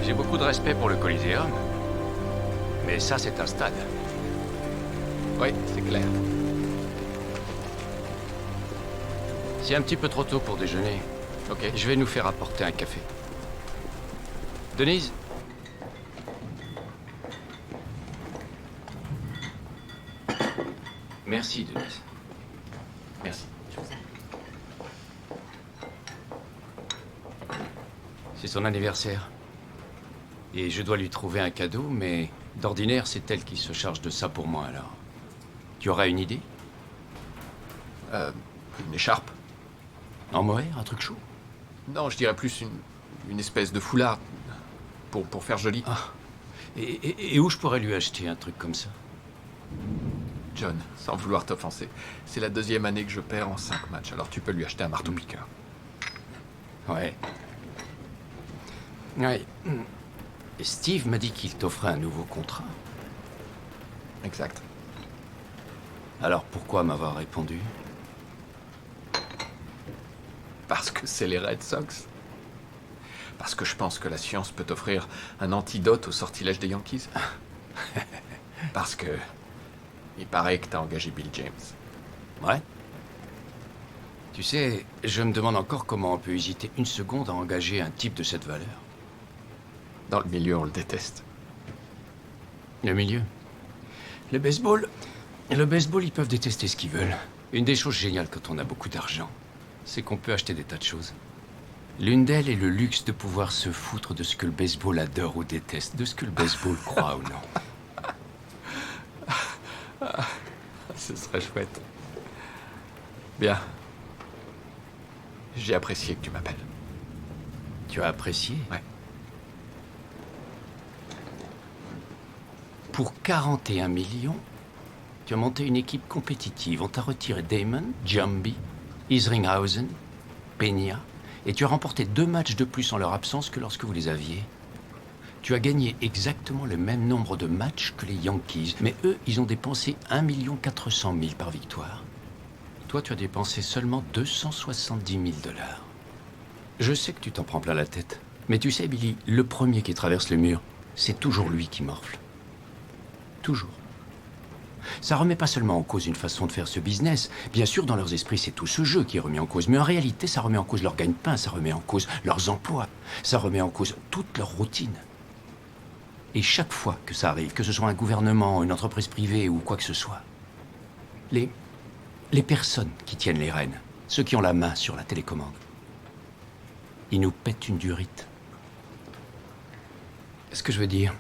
J'ai beaucoup de respect pour le Coliseum. Mais ça, c'est un stade. Oui, c'est clair. C'est un petit peu trop tôt pour déjeuner. Ok. Je vais nous faire apporter un café. Denise? Merci, Denise. Merci. C'est son anniversaire. Et je dois lui trouver un cadeau, mais d'ordinaire, c'est elle qui se charge de ça pour moi, alors. Tu auras une idée? Une écharpe? En mohair, un truc chaud? Non, je dirais plus une espèce de foulard pour faire joli. Ah. Et où je pourrais lui acheter un truc comme ça? John, sans vouloir t'offenser, c'est la 2e année que je perds en 5 matchs, alors tu peux lui acheter un marteau-piqueur. Ouais. Ouais. Et Steve m'a dit qu'il t'offrait un nouveau contrat. Exact. Alors pourquoi m'avoir répondu? Parce que c'est les Red Sox. Parce que je pense que la science peut offrir un antidote au sortilège des Yankees. Parce que... il paraît que t'as engagé Bill James. Ouais. Tu sais, je me demande encore comment on peut hésiter une seconde à engager un type de cette valeur. Dans le milieu, on le déteste. Le milieu. Le baseball, ils peuvent détester ce qu'ils veulent. Une des choses géniales quand on a beaucoup d'argent, c'est qu'on peut acheter des tas de choses. L'une d'elles est le luxe de pouvoir se foutre de ce que le baseball adore ou déteste, de ce que le baseball croit ou non. Ce serait chouette. Bien. J'ai apprécié que tu m'appelles. Tu as apprécié? Ouais. Pour 41 millions, tu as monté une équipe compétitive. On t'a retiré Damon, Giambi, Isringhausen, Peña, et tu as remporté 2 matchs de plus en leur absence que lorsque vous les aviez. Tu as gagné exactement le même nombre de matchs que les Yankees, mais eux, ils ont dépensé 1 400 000 par victoire. Toi, tu as dépensé seulement 270 000 $. Je sais que tu t'en prends plein la tête, mais tu sais, Billy, le premier qui traverse le mur, c'est toujours lui qui morfle. Toujours. Ça remet pas seulement en cause une façon de faire ce business. Bien sûr, dans leurs esprits, c'est tout ce jeu qui est remis en cause. Mais en réalité, ça remet en cause leur gagne-pain, ça remet en cause leurs emplois, ça remet en cause toute leur routine. Et chaque fois que ça arrive, que ce soit un gouvernement, une entreprise privée ou quoi que ce soit, les personnes qui tiennent les rênes, ceux qui ont la main sur la télécommande, ils nous pètent une durite. Ce que je veux dire,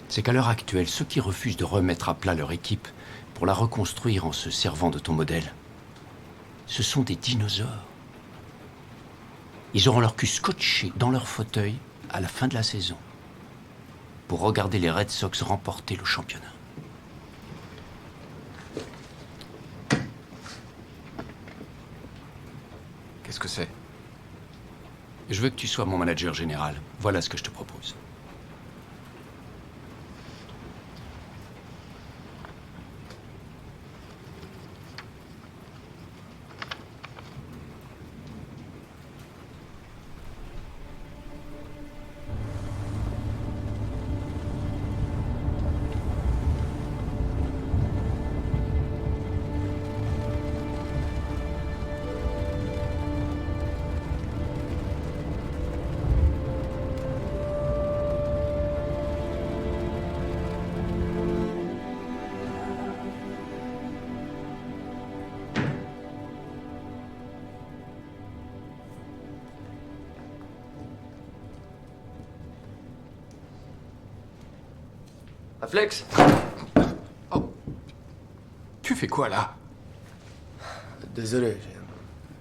c'est qu'à l'heure actuelle, ceux qui refusent de remettre à plat leur équipe pour la reconstruire en se servant de ton modèle, ce sont des dinosaures. Ils auront leur cul scotché dans leur fauteuil à la fin de la saison pour regarder les Red Sox remporter le championnat. Qu'est-ce que c'est? Je veux que tu sois mon manager général. Voilà ce que je te propose. Flex? Oh. Tu fais quoi là? Désolé,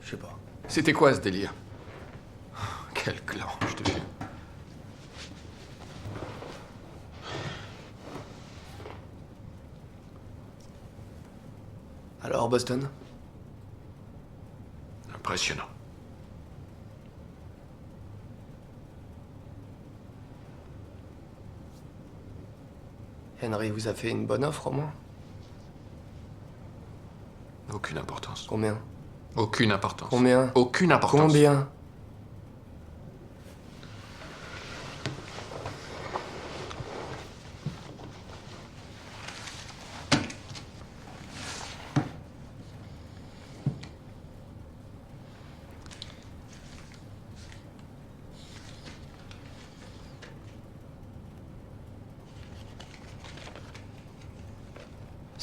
je sais pas. C'était quoi ce délire? Quel clan, je te jure. Alors, Boston? Impressionnant. Henry vous a fait une bonne offre au moins? Aucune importance. Combien? Aucune importance. Combien? Aucune importance. Combien?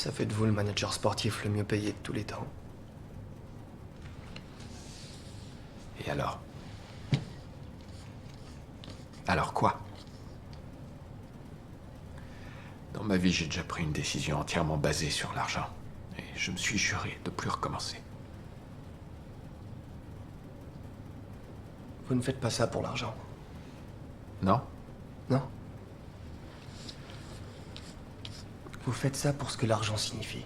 Ça fait de vous le manager sportif le mieux payé de tous les temps. Et alors? Alors quoi? Dans ma vie, j'ai déjà pris une décision entièrement basée sur l'argent. Et je me suis juré de plus recommencer. Vous ne faites pas ça pour l'argent. Non? Non? Vous faites ça pour ce que l'argent signifie.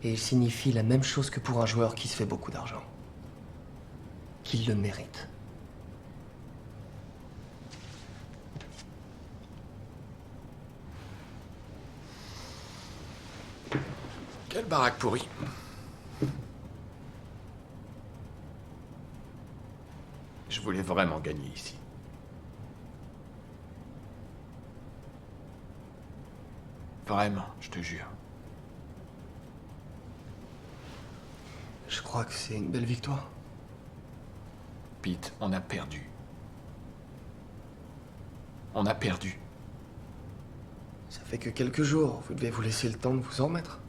Et il signifie la même chose que pour un joueur qui se fait beaucoup d'argent. Qu'il le mérite. Quelle baraque pourrie. Je voulais vraiment gagner ici. Vraiment, je te jure. Je crois que c'est une belle victoire. Pete, on a perdu. On a perdu. Ça fait que quelques jours, vous devez vous laisser le temps de vous en remettre.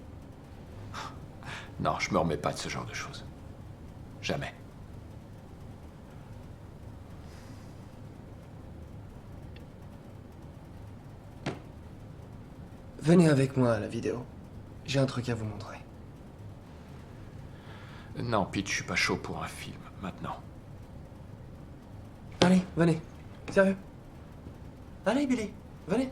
Non, je me remets pas de ce genre de choses. Jamais. Venez avec moi à la vidéo. J'ai un truc à vous montrer. Non, Pete, je suis pas chaud pour un film, maintenant. Allez, venez. Sérieux. Allez, Billy, venez.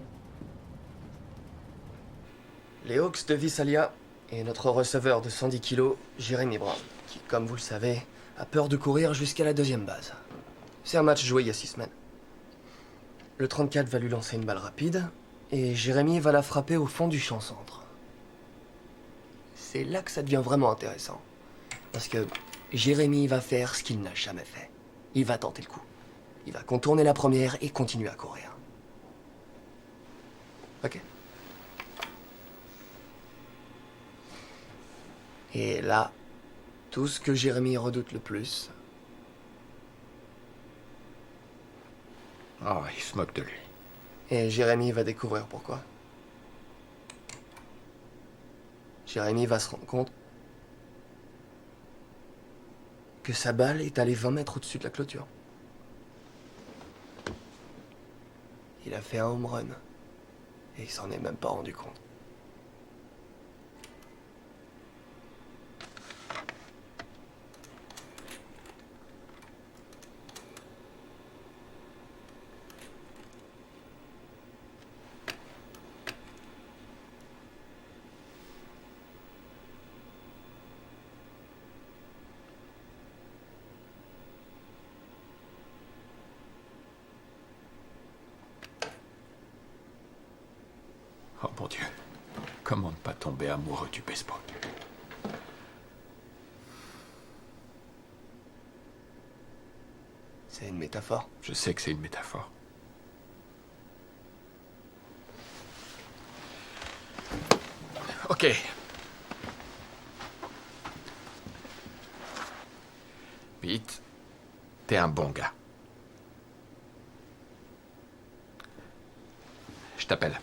Les Hawks de Visalia et notre receveur de 110 kilos, Jeremy Brown, qui, comme vous le savez, a peur de courir jusqu'à la deuxième base. C'est un match joué il y a 6 semaines. Le 34 va lui lancer une balle rapide, et Jérémy va la frapper au fond du champ centre. C'est là que ça devient vraiment intéressant. Parce que Jérémy va faire ce qu'il n'a jamais fait. Il va tenter le coup. Il va contourner la première et continuer à courir. Ok. Et là, tout ce que Jérémy redoute le plus, Oh, il se moque de lui. et Jérémy va découvrir pourquoi. Jérémy va se rendre compte que sa balle est allée 20 mètres au-dessus de la clôture. Il a fait un home run. Et il s'en est même pas rendu compte. Oh mon Dieu. Comment ne pas tomber amoureux du baseball? C'est une métaphore. Je sais que c'est une métaphore. Ok. Pete, t'es un bon gars. Je t'appelle.